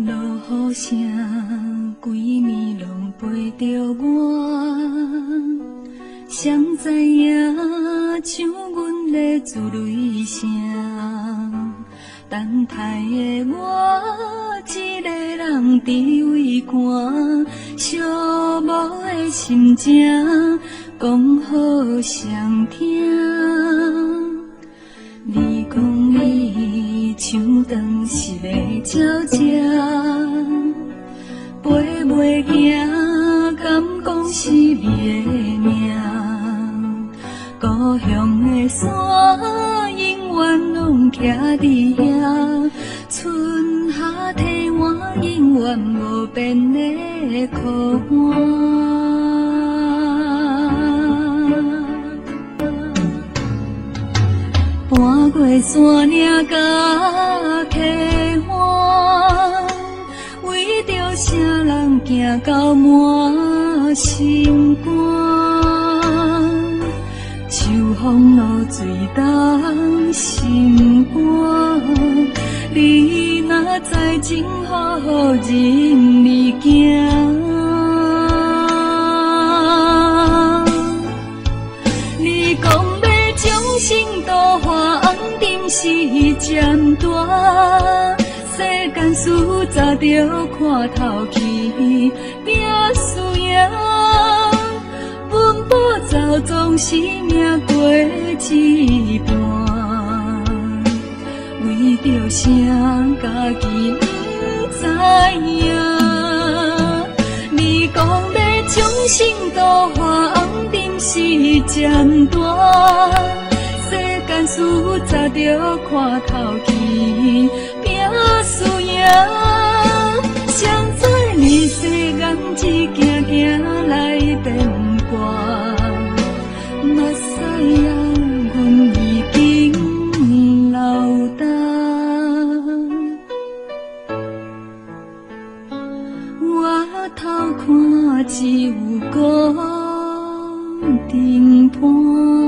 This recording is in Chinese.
落雨声，规暝拢陪着我。谁知影，像阮的珠泪声，等待的我，一个人伫围看，寂寞的心情，讲好谁听？你讲你像长是要鸟只，飞袂行，敢讲是你的命？故乡的山，永远拢徛伫遐，春夏替我，永远无变的苦寒。搬过山岭甲溪岸，为着啥人行到满心肝？秋风露水冻心肝，你若知情好任你行。你讲要将心度化，红尘是渐大，世间事早着看透去，拼输赢。奔波走总是命过一半，为着啥家己不知影？你讲要将心度化，红尘是渐大，世间事早着看透去，拼输赢。谁知你世间一件件来变。目屎啊，阮已经流干，我头看只有孤灯盘。